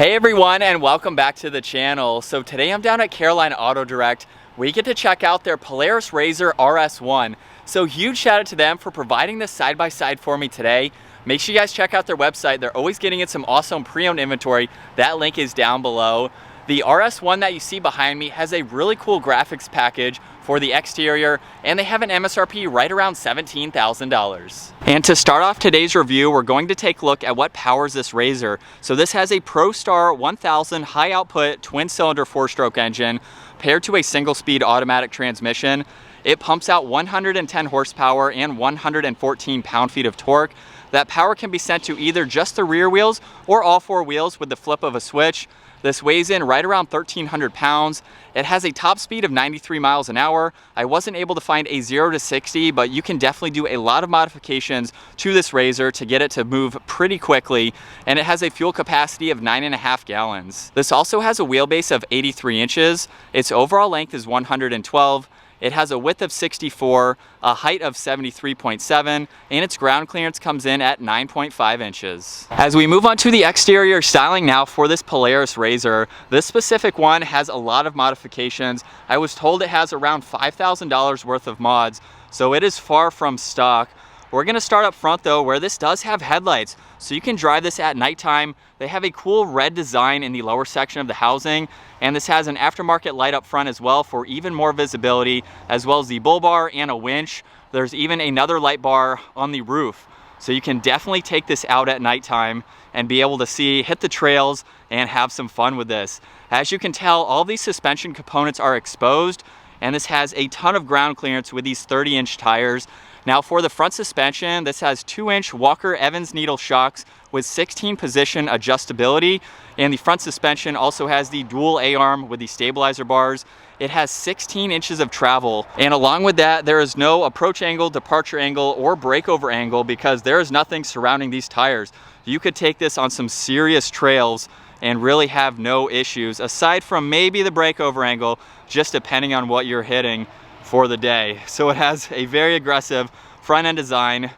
Hey everyone, and welcome back to the channel. So today I'm down at Carolina Auto Direct. We get to check out their Polaris RZR RS1. So huge shout out to them for providing this side-by-side for me today. Make sure you guys check out their website. They're always getting in some awesome pre-owned inventory. That link is down below. The RS1 that you see behind me has a really cool graphics package for the exterior, and they have an MSRP right around $17,000. And to start off today's review, we're going to take a look at what powers this RZR. So this has a ProStar 1000 high output twin cylinder 4-stroke engine paired to a single speed automatic transmission. It pumps out 110 horsepower and 114 pound-feet of torque. That power can be sent to either just the rear wheels or all four wheels with the flip of a switch. This weighs in right around 1,300 pounds. It has a top speed of 93 miles an hour. I wasn't able to find a 0 to 60, but you can definitely do a lot of modifications to this RZR to get it to move pretty quickly. And it has a fuel capacity of 9.5 gallons. This also has a wheelbase of 83 inches. Its overall length is 112. It has a width of 64, a height of 73.7, and its ground clearance comes in at 9.5 inches. As we move on to the exterior styling now for this Polaris RZR, this specific one has a lot of modifications. I was told it has around $5,000 worth of mods, so it is far from stock. We're gonna start up front though, where this does have headlights, so you can drive this at nighttime. They have a cool red design in the lower section of the housing, and this has an aftermarket light up front as well for even more visibility, as well as the bull bar and a winch. There's even another light bar on the roof, so you can definitely take this out at nighttime and be able to hit the trails and have some fun with this. As you can tell, all these suspension components are exposed, and this has a ton of ground clearance with these 30-inch tires. Now for the front suspension, this has 2-inch Walker Evans needle shocks with 16 position adjustability, and the front suspension also has the dual A-arm with the stabilizer bars. It has 16 inches of travel, and along with that, there is no approach angle, departure angle, or breakover angle because there is nothing surrounding these tires. You could take this on some serious trails and really have no issues, aside from maybe the breakover angle, just depending on what you're hitting for the day. So it has a very aggressive front end design,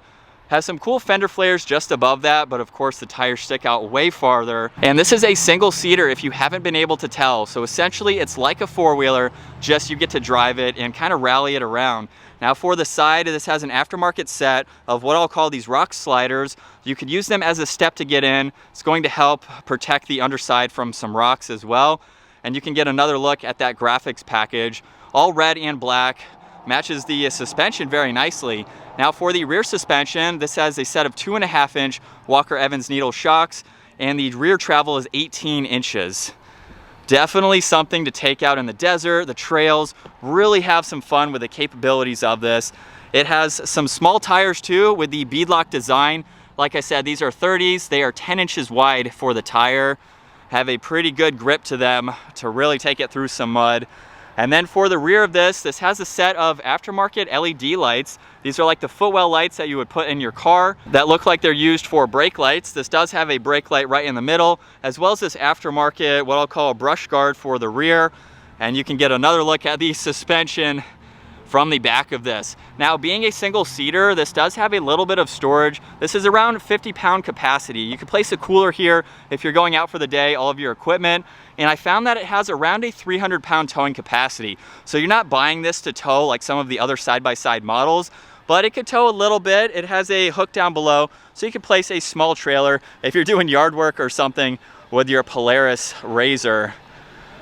has some cool fender flares just above that, but of course the tires stick out way farther. And this is a single seater if you haven't been able to tell. So essentially it's like a four-wheeler, just you get to drive it and kind of rally it around. Now for the side, this has an aftermarket set of what I'll call these rock sliders. You could use them as a step to get in. It's going to help protect the underside from some rocks as well. And you can get another look at that graphics package. All red and black, matches the suspension very nicely. Now for the rear suspension, this has a set of 2.5-inch Walker Evans needle shocks, and the rear travel is 18 inches. Definitely something to take out in the desert, the trails, really have some fun with the capabilities of this. It has some small tires too with the beadlock design. Like I said, these are 30s, they are 10 inches wide for the tire. Have a pretty good grip to them to really take it through some mud. And then for the rear of this has a set of aftermarket LED lights. These are like the footwell lights that you would put in your car that look like they're used for brake lights. This does have a brake light right in the middle, as well as this aftermarket, what I'll call a brush guard for the rear. And you can get another look at the suspension from the back of this. Now, being a single seater, this does have a little bit of storage. This is around 50-pound capacity. You can place a cooler here if you're going out for the day, all of your equipment. And I found that it has around a 300-pound towing capacity. So you're not buying this to tow like some of the other side-by-side models, but it could tow a little bit. It has a hook down below, so you can place a small trailer if you're doing yard work or something with your Polaris RZR.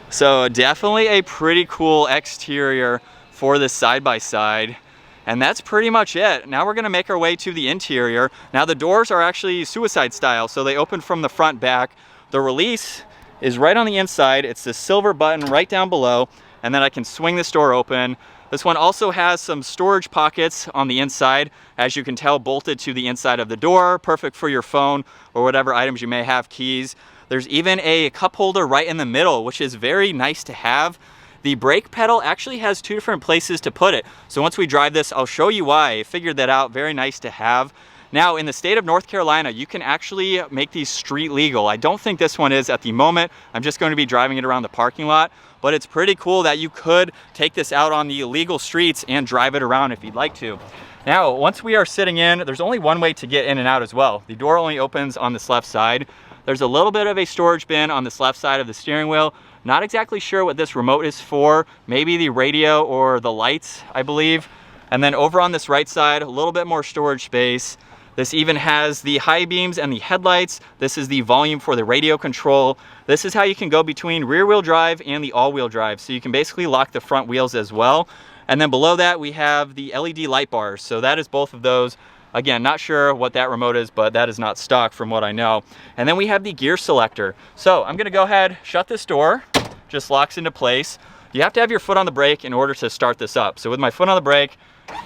So definitely a pretty cool exterior for this side-by-side. And that's pretty much it. Now we're gonna make our way to the interior. Now the doors are actually suicide style, so they open from the front back. The release is right on the inside. It's the silver button right down below, and then I can swing this door open. This one also has some storage pockets on the inside, as you can tell, bolted to the inside of the door, perfect for your phone or whatever items you may have, keys. There's even a cup holder right in the middle, which is very nice to have. The brake pedal actually has 2 different places to put it. So once we drive this, I'll show you why. I figured that out, very nice to have. Now in the state of North Carolina, you can actually make these street legal. I don't think this one is at the moment. I'm just going to be driving it around the parking lot, but it's pretty cool that you could take this out on the legal streets and drive it around if you'd like to. Now, once we are sitting in, there's only one way to get in and out as well. The door only opens on this left side. There's a little bit of a storage bin on this left side of the steering wheel. Not exactly sure what this remote is for. Maybe the radio or the lights, I believe. And then over on this right side, a little bit more storage space. This even has the high beams and the headlights. This is the volume for the radio control. This is how you can go between rear wheel drive and the all-wheel drive. So you can basically lock the front wheels as well. And then below that, we have the LED light bars. So that is both of those. Again, not sure what that remote is, but that is not stock from what I know. And then we have the gear selector. So I'm gonna go ahead, shut this door, just locks into place. You have to have your foot on the brake in order to start this up. So with my foot on the brake,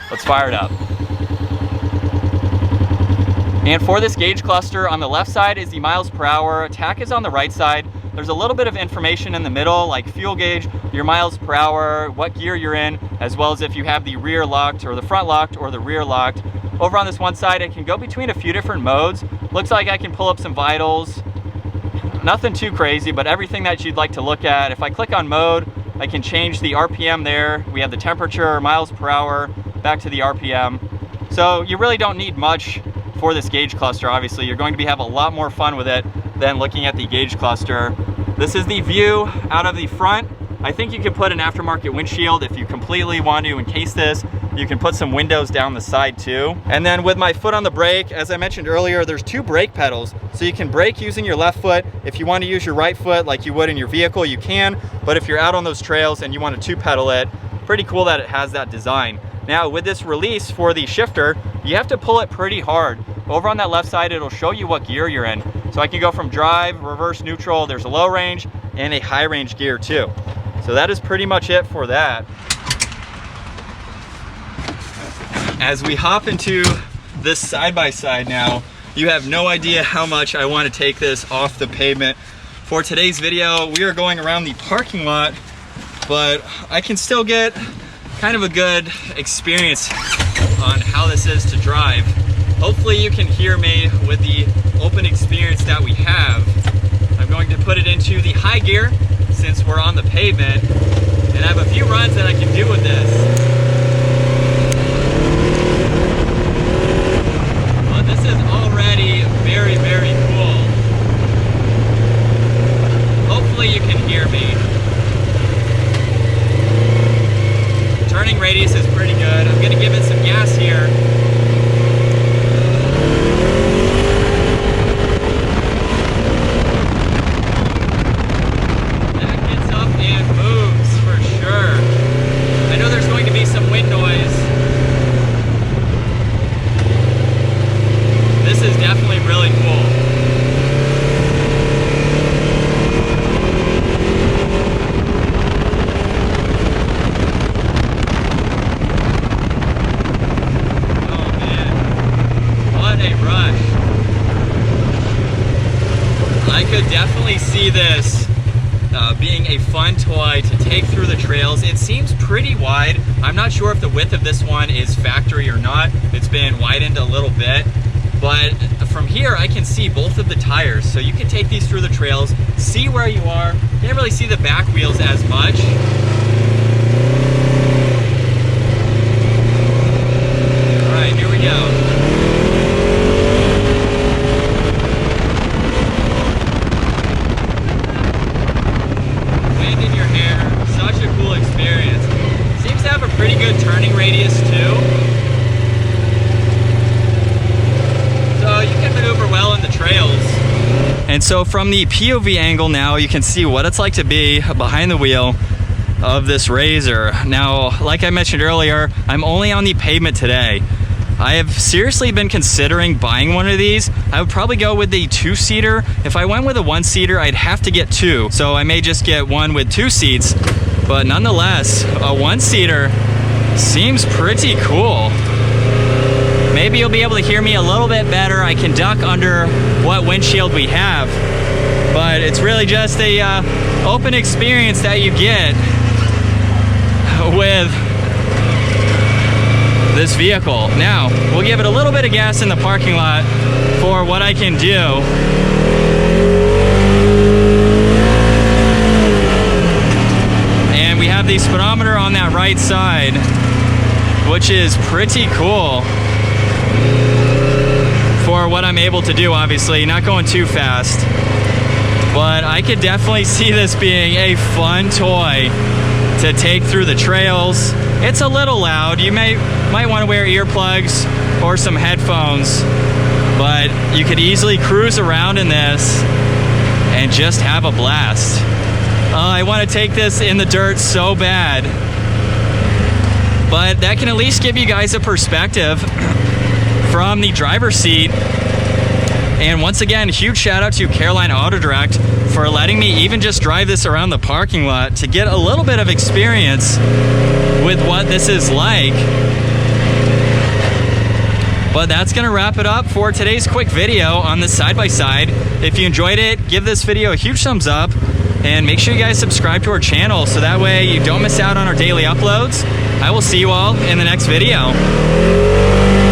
let's fire it up. And for this gauge cluster, on the left side is the miles per hour. TAC is on the right side. There's a little bit of information in the middle, like fuel gauge, your miles per hour, what gear you're in, as well as if you have the rear locked or the front locked or the rear locked. Over on this one side, it can go between a few different modes. Looks like I can pull up some vitals. Nothing too crazy, but everything that you'd like to look at. If I click on mode, I can change the RPM there. We have the temperature, miles per hour, back to the RPM. So you really don't need much for this gauge cluster. Obviously, you're going to have a lot more fun with it than looking at the gauge cluster. This is the view out of the front. I think you can put an aftermarket windshield if you completely want to encase this. You can put some windows down the side too. And then with my foot on the brake, as I mentioned earlier, there's 2 brake pedals. So you can brake using your left foot. If you want to use your right foot like you would in your vehicle, you can. But if you're out on those trails and you want to 2-pedal it, pretty cool that it has that design. Now with this release for the shifter, you have to pull it pretty hard. Over on that left side, it'll show you what gear you're in. So I can go from drive, reverse, neutral. There's a low range and a high range gear too. So that is pretty much it for that. As we hop into this side-by-side now, you have no idea how much I want to take this off the pavement. For today's video, we are going around the parking lot, but I can still get kind of a good experience on how this is to drive. Hopefully you can hear me with the open experience that we have. I'm going to put it into the high gear since we're on the pavement, and I have a few runs that I can do with this. Well, this is already very, very cool. Hopefully you can hear me. Turning radius is pretty good. I'm gonna give it some gas here. See this being a fun toy to take through the trails. It seems pretty wide. I'm not sure if the width of this one is factory or not. It's been widened a little bit, but from here I can see both of the tires. So you can take these through the trails, see where you are. Can't really see the back wheels as much. All right, here we go. Pretty good turning radius too. So you can maneuver well in the trails. And so from the POV angle now, you can see what it's like to be behind the wheel of this RZR. Now, like I mentioned earlier, I'm only on the pavement today. I have seriously been considering buying one of these. I would probably go with the 2-seater. If I went with a 1-seater, I'd have to get 2. So I may just get one with 2 seats. But nonetheless, a 1-seater seems pretty cool. Maybe you'll be able to hear me a little bit better. I can duck under what windshield we have. But it's really just a open experience that you get with this vehicle. Now, we'll give it a little bit of gas in the parking lot for what I can do. And we have the speedometer on that right side, which is pretty cool for for what I'm able to do, obviously, not going too fast. But I could definitely see this being a fun toy to take through the trails. It's a little loud. You might want to wear earplugs or some headphones, but you could easily cruise around in this and just have a blast. I want to take this in the dirt so bad, but that can at least give you guys a perspective from the driver's seat. And once again, huge shout out to Carolina Auto Direct for letting me even just drive this around the parking lot to get a little bit of experience with what this is like. But that's gonna wrap it up for today's quick video on the side-by-side. If you enjoyed it, give this video a huge thumbs up and make sure you guys subscribe to our channel so that way you don't miss out on our daily uploads. I will see you all in the next video.